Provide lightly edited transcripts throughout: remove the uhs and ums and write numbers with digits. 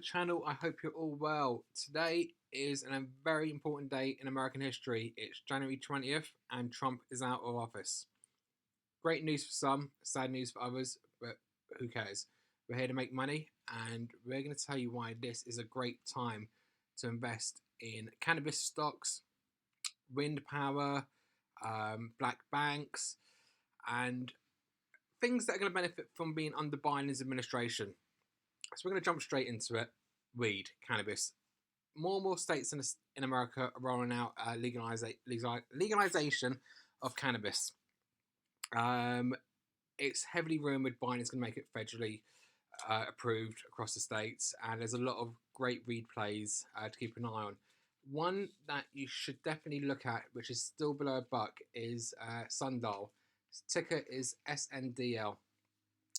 Channel. I hope you're all well. Today is a very important day in American history. It's January 20th and Trump is out of office. Great news for some, sad news for others, but who cares? We're here to make money and we're going to tell you why this is a great time to invest in cannabis stocks, wind power, black banks, and things that are going to benefit from being under Biden's administration. So we're going to jump straight into it. Weed, cannabis. More and more states in America are rolling out legalization of cannabis. It's heavily rumoured Biden's going to make it federally approved across the states, and there's a lot of great weed plays to keep an eye on. One that you should definitely look at, which is still below a buck, is Sundial. Its ticker is SNDL.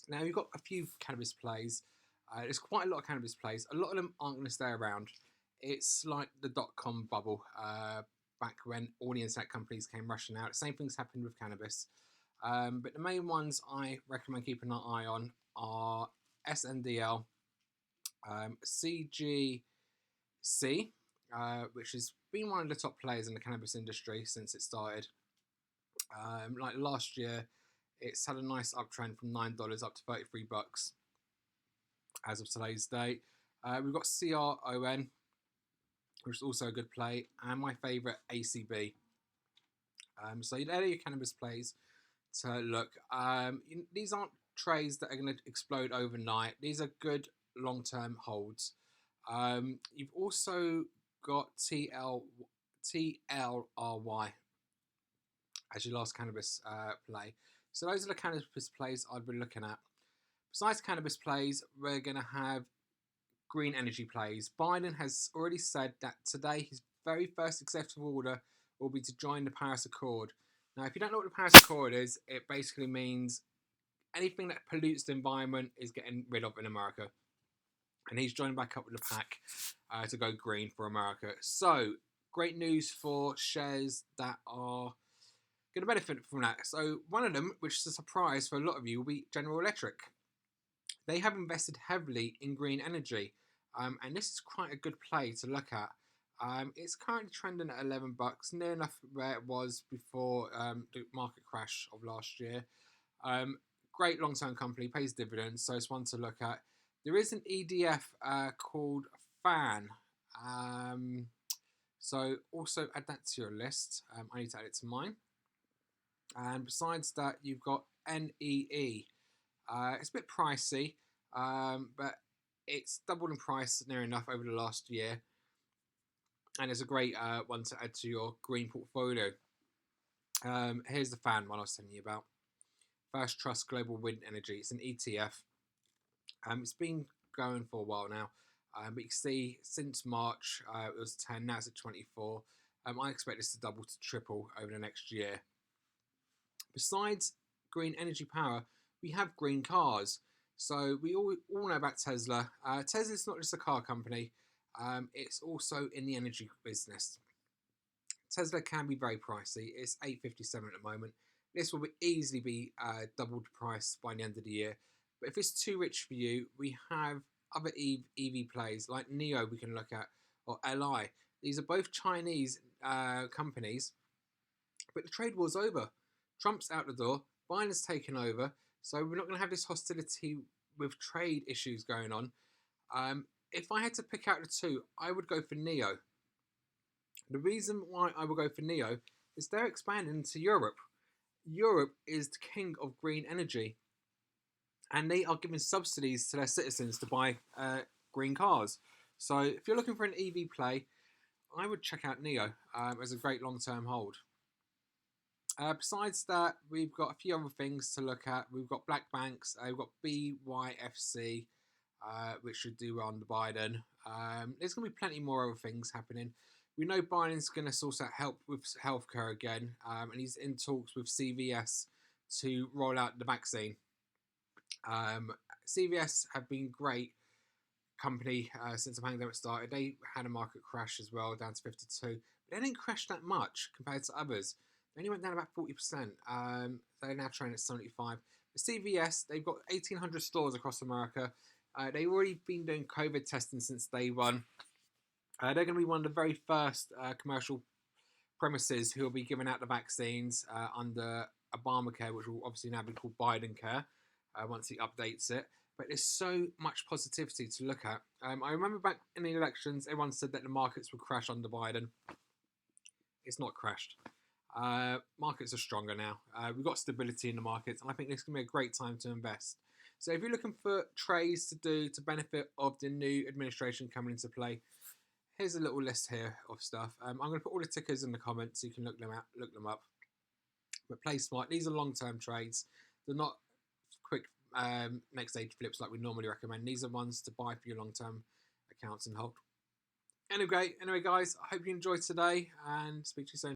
Now, you've got a few cannabis plays. There's quite a lot of cannabis plays. A lot of them aren't going to stay around. It's like the dot-com bubble back when all the internet companies came rushing out. Same things happened with cannabis. But the main ones I recommend keeping an eye on are SNDL, CGC, which has been one of the top players in the cannabis industry since it started. Like last year, it's had a nice uptrend from $9 up to $33 as of today's date. We've got CRON, which is also a good play, and my favourite, ACB. So there are your cannabis plays to look. These aren't trades that are going to explode overnight. These are good long-term holds. You've also got TLRY as your last cannabis play. So those are the cannabis plays I'd be looking at. Besides cannabis plays, we're going to have green energy plays. Biden has already said that today his very first executive order will be to join the Paris Accord. Now, if you don't know what the Paris Accord is, it basically means anything that pollutes the environment is getting rid of in America. And he's joining back up with the pack to go green for America. So, great news for shares that are going to benefit from that. So, one of them, which is a surprise for a lot of you, will be General Electric. They have invested heavily in green energy, and this is quite a good play to look at. It's currently trending at $11, near enough where it was before the market crash of last year. Great long-term company, pays dividends, so it's one to look at. There is an EDF called FAN, so also add that to your list. I need to add it to mine. And besides that, you've got NEE. It's a bit pricey, but it's doubled in price near enough over the last year. And it's a great one to add to your green portfolio. Here's the FAN one I was telling you about. First Trust Global Wind Energy. It's an ETF. It's been going for a while now. But you can see since March, it was 10, now it's at 24. I expect this to double to triple over the next year. Besides green energy power, we have green cars. So we all know about Tesla. Tesla's not just a car company. It's also in the energy business. Tesla can be very pricey. It's $857 at the moment. This will easily be doubled price by the end of the year. But if it's too rich for you, we have other EV plays like NIO we can look at, or LI. These are both Chinese companies, but the trade war's over. Trump's out the door. Biden's taken over. So we're not going to have this hostility with trade issues going on. If I had to pick out the two, I would go for NIO. The reason why I would go for NIO is they're expanding into Europe. Europe is the king of green energy. And they are giving subsidies to their citizens to buy green cars. So if you're looking for an EV play, I would check out NIO as a great long-term hold. Besides that, we've got a few other things to look at. We've got black banks. We've got BYFC, which should do well under Biden. There's going to be plenty more other things happening. We know Biden's going to source out help with healthcare again, and he's in talks with CVS to roll out the vaccine. CVS have been great company since the pandemic started. They had a market crash as well, down to 52. But they didn't crash that much compared to others. They only went down about 40%. They're now trading at 75. The CVS, they've got 1,800 stores across America. They've already been doing COVID testing since day one. They're going to be one of the very first commercial premises who will be giving out the vaccines under Obamacare, which will obviously now be called Biden Care once he updates it. But there's so much positivity to look at. I remember back in the elections, everyone said that the markets would crash under Biden. It's not crashed. Markets are stronger now. We've got stability in the markets, and I think this can be a great time to invest. So if you're looking for trades to do to benefit of the new administration coming into play, here's a little list here of stuff. I'm going to put all the tickers in the comments so you can look them up. But play smart. These are long-term trades. They're not quick next stage flips like we normally recommend. These are ones to buy for your long-term accounts and hold. Anyway, guys, I hope you enjoyed today and speak to you soon.